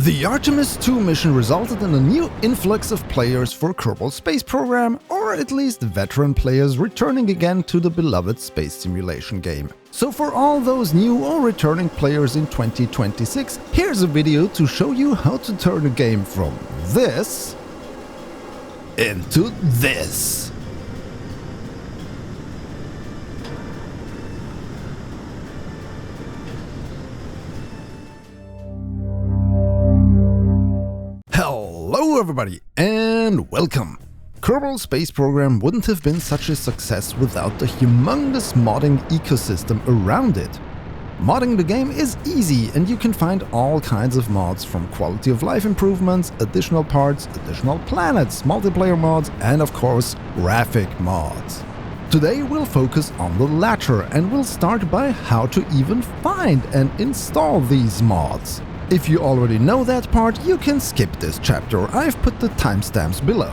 The Artemis II mission resulted in a new influx of players for Kerbal Space Program, or at least veteran players returning again to the beloved space simulation game. So for all those new or returning players in 2026, here's a video to show you how to turn a game from this into this. Hello everybody and welcome! Kerbal Space Program wouldn't have been such a success without the humongous modding ecosystem around it. Modding the game is easy and you can find all kinds of mods, from quality of life improvements, additional parts, additional planets, multiplayer mods and of course graphic mods. Today we'll focus on the latter and we'll start by how to even find and install these mods. If you already know that part, you can skip this chapter, I've put the timestamps below.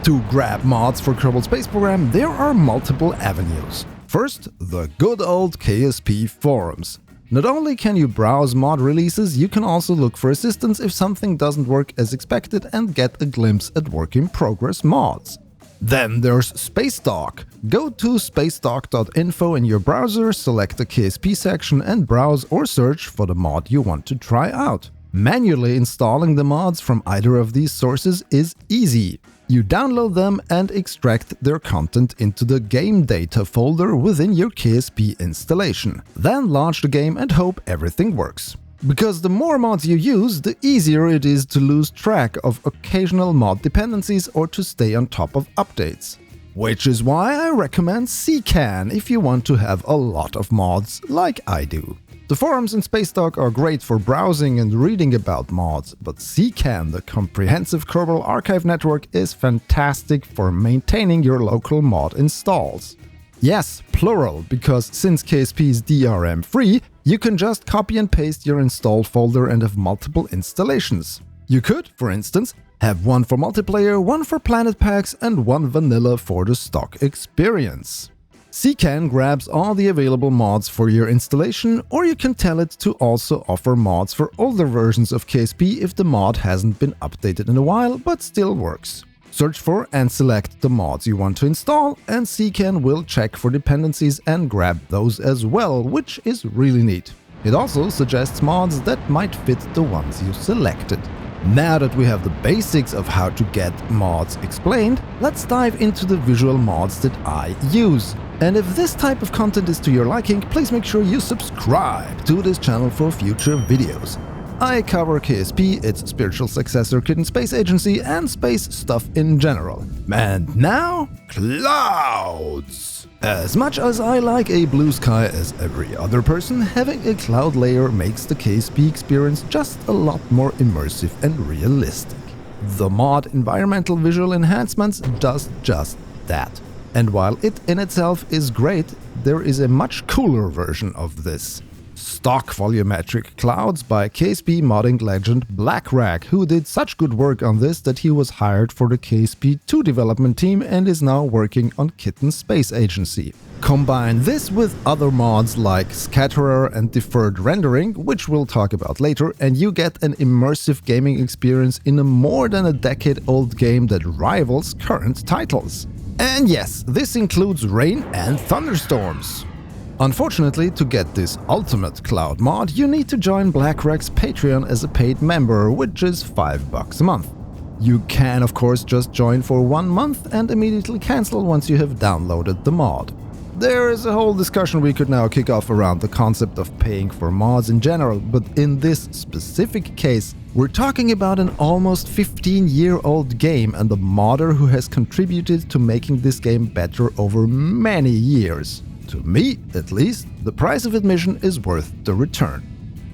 To grab mods for Kerbal Space Program, there are multiple avenues. First, the good old KSP forums. Not only can you browse mod releases, you can also look for assistance if something doesn't work as expected and get a glimpse at work-in-progress mods. Then there's SpaceDock. Go to spacedock.info in your browser, select the KSP section and browse or search for the mod you want to try out. Manually installing the mods from either of these sources is easy. You download them and extract their content into the game data folder within your KSP installation. Then launch the game and hope everything works. Because the more mods you use, the easier it is to lose track of occasional mod dependencies or to stay on top of updates. Which is why I recommend CCAN if you want to have a lot of mods like I do. The forums in SpaceDock are great for browsing and reading about mods, but CCAN, the comprehensive Kerbal archive network, is fantastic for maintaining your local mod installs. Yes, plural, because since KSP is DRM free, you can just copy and paste your installed folder and have multiple installations. You could, for instance, have one for multiplayer, one for planet packs, and one vanilla for the stock experience. CCAN grabs all the available mods for your installation, or you can tell it to also offer mods for older versions of KSP if the mod hasn't been updated in a while but still works. Search for and select the mods you want to install, and CCAN will check for dependencies and grab those as well, which is really neat. It also suggests mods that might fit the ones you selected. Now that we have the basics of how to get mods explained, let's dive into the visual mods that I use. And if this type of content is to your liking, please make sure you subscribe to this channel for future videos. I cover KSP, its spiritual successor Kitten Space Agency, and space stuff in general. And now, clouds! As much as I like a blue sky as every other person, having a cloud layer makes the KSP experience just a lot more immersive and realistic. The mod EnvironmentalVisualEnhancements does just that. And while it in itself is great, there is a much cooler version of this. Stock volumetric clouds by KSP modding legend BlackRack, who did such good work on this that he was hired for the KSP2 development team and is now working on Kitten Space Agency. Combine this with other mods like Scatterer and Deferred rendering, which we'll talk about later, and you get an immersive gaming experience in a more than a decade-old game that rivals current titles. And yes, this includes rain and thunderstorms. Unfortunately, to get this ultimate cloud mod, you need to join BlackRack's Patreon as a paid member, which is $5 a month. You can of course just join for 1 month and immediately cancel once you have downloaded the mod. There is a whole discussion we could now kick off around the concept of paying for mods in general, but in this specific case, we're talking about an almost 15-year-old game and a modder who has contributed to making this game better over many years. To me, at least, the price of admission is worth the return.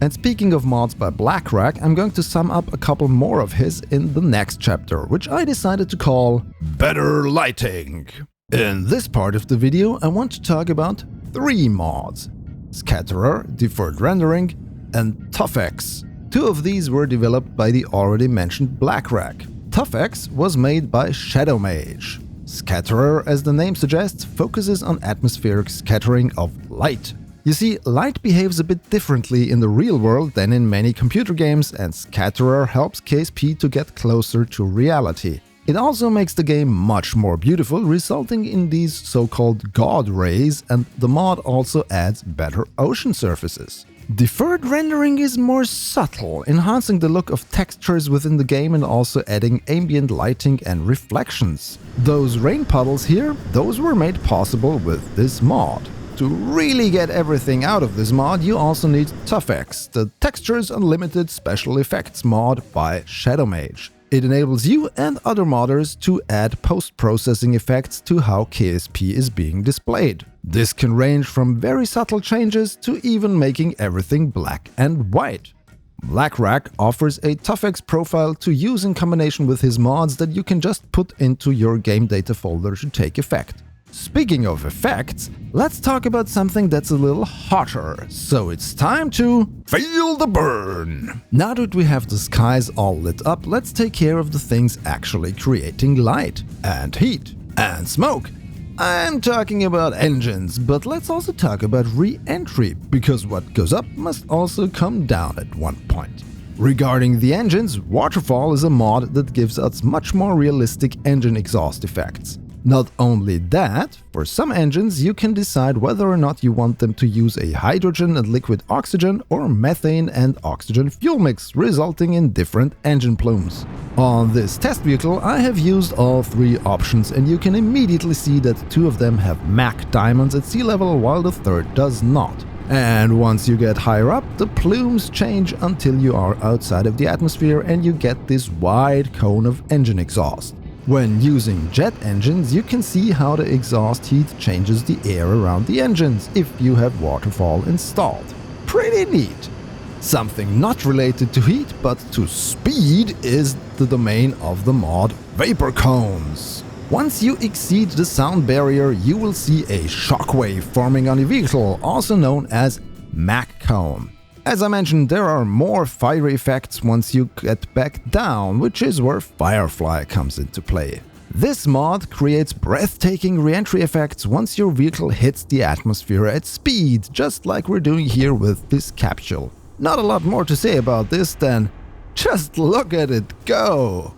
And speaking of mods by BlackRack, I'm going to sum up a couple more of his in the next chapter, which I decided to call Better Lighting. In this part of the video, I want to talk about 3 mods: Scatterer, Deferred Rendering, and TUFX. 2 of these were developed by the already mentioned BlackRack. TUFX was made by ShadowMage. Scatterer, as the name suggests, focuses on atmospheric scattering of light. You see, light behaves a bit differently in the real world than in many computer games, and Scatterer helps KSP to get closer to reality. It also makes the game much more beautiful, resulting in these so-called God rays, and the mod also adds better ocean surfaces. Deferred rendering is more subtle, enhancing the look of textures within the game and also adding ambient lighting and reflections. Those rain puddles here, those were made possible with this mod. To really get everything out of this mod, you also need TUFX, the Textures Unlimited Special Effects mod by ShadowMage. It enables you and other modders to add post-processing effects to how KSP is being displayed. This can range from very subtle changes to even making everything black and white. BlackRack offers a TUFX profile to use in combination with his mods that you can just put into your game data folder to take effect. Speaking of effects, let's talk about something that's a little hotter. So it's time to feel the burn! Now that we have the skies all lit up, let's take care of the things actually creating light, and heat, and smoke. I'm talking about engines, but let's also talk about re-entry, because what goes up must also come down at one point. Regarding the engines, Waterfall is a mod that gives us much more realistic engine exhaust effects. Not only that, for some engines you can decide whether or not you want them to use a hydrogen and liquid oxygen or methane and oxygen fuel mix, resulting in different engine plumes. On this test vehicle I have used all three options, and you can immediately see that two of them have MAC diamonds at sea level while the third does not. And once you get higher up, the plumes change until you are outside of the atmosphere and you get this wide cone of engine exhaust. When using jet engines, you can see how the exhaust heat changes the air around the engines if you have Waterfall installed. Pretty neat! Something not related to heat but to speed is the domain of the mod VaporCones. Once you exceed the sound barrier, you will see a shockwave forming on your vehicle, also known as Mach cone. As I mentioned, there are more fiery effects once you get back down, which is where Firefly comes into play. This mod creates breathtaking re-entry effects once your vehicle hits the atmosphere at speed, just like we're doing here with this capsule. Not a lot more to say about this than just look at it go!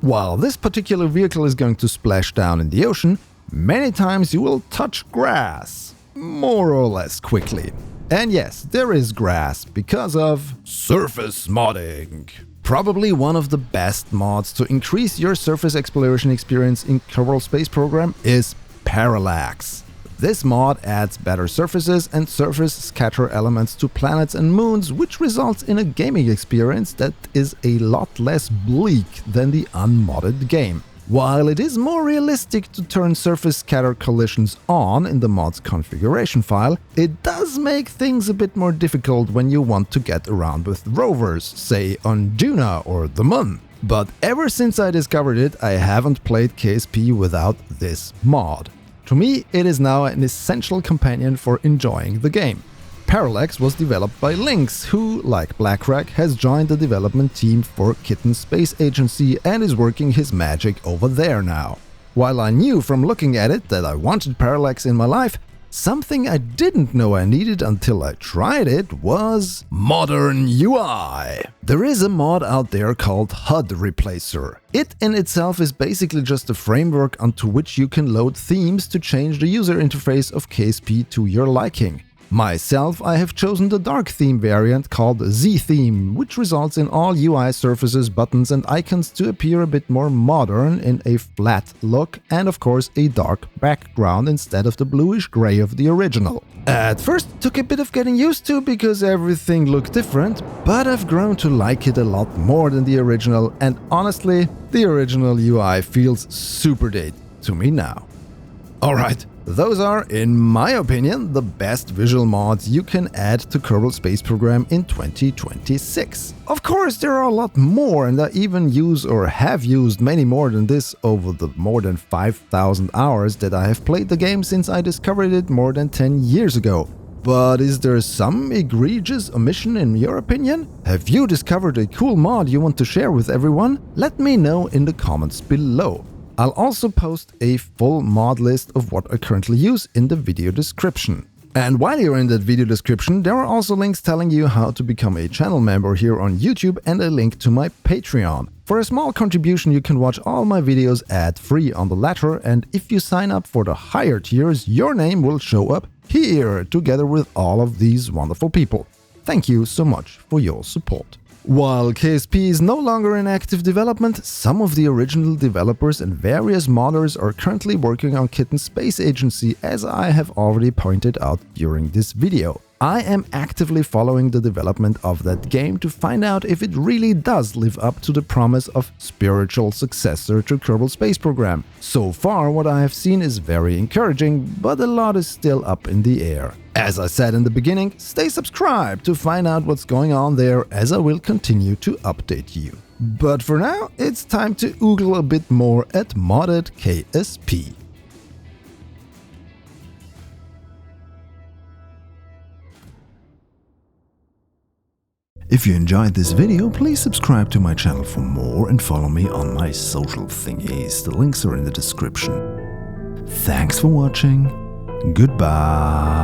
While this particular vehicle is going to splash down in the ocean, many times you will touch grass, more or less quickly. And yes, there is grass because of surface modding. Probably one of the best mods to increase your surface exploration experience in Kerbal Space Program is Parallax. This mod adds better surfaces and surface scatter elements to planets and moons, which results in a gaming experience that is a lot less bleak than the unmodded game. While it is more realistic to turn surface scatter collisions on in the mod's configuration file, it does make things a bit more difficult when you want to get around with rovers, say on Duna or the Moon. But ever since I discovered it, I haven't played KSP without this mod. To me, it is now an essential companion for enjoying the game. Parallax was developed by Lynx, who, like BlackRack, has joined the development team for Kitten Space Agency and is working his magic over there now. While I knew from looking at it that I wanted Parallax in my life, something I didn't know I needed until I tried it was modern UI. There is a mod out there called HUD Replacer. It in itself is basically just a framework onto which you can load themes to change the user interface of KSP to your liking. Myself, I have chosen the dark theme variant called Z-Theme, which results in all UI surfaces, buttons and icons to appear a bit more modern in a flat look and of course a dark background instead of the bluish grey of the original. At first it took a bit of getting used to because everything looked different, but I've grown to like it a lot more than the original, and honestly, the original UI feels super dated to me now. Alright, those are, in my opinion, the best visual mods you can add to Kerbal Space Program in 2026. Of course, there are a lot more, and I even use or have used many more than this over the more than 5,000 hours that I have played the game since I discovered it more than 10 years ago. But is there some egregious omission in your opinion? Have you discovered a cool mod you want to share with everyone? Let me know in the comments below. I'll also post a full mod list of what I currently use in the video description. And while you're in that video description, there are also links telling you how to become a channel member here on YouTube and a link to my Patreon. For a small contribution, you can watch all my videos ad-free on the latter, and if you sign up for the higher tiers, your name will show up here, together with all of these wonderful people. Thank you so much for your support. While KSP is no longer in active development, some of the original developers and various modders are currently working on Kitten's space agency, as I have already pointed out during this video. I am actively following the development of that game to find out if it really does live up to the promise of spiritual successor to Kerbal Space Program. So far, what I have seen is very encouraging, but a lot is still up in the air. As I said in the beginning, stay subscribed to find out what's going on there, as I will continue to update you. But for now, it's time to oogle a bit more at modded KSP. If you enjoyed this video, please subscribe to my channel for more and follow me on my social thingies. The links are in the description. Thanks for watching. Goodbye.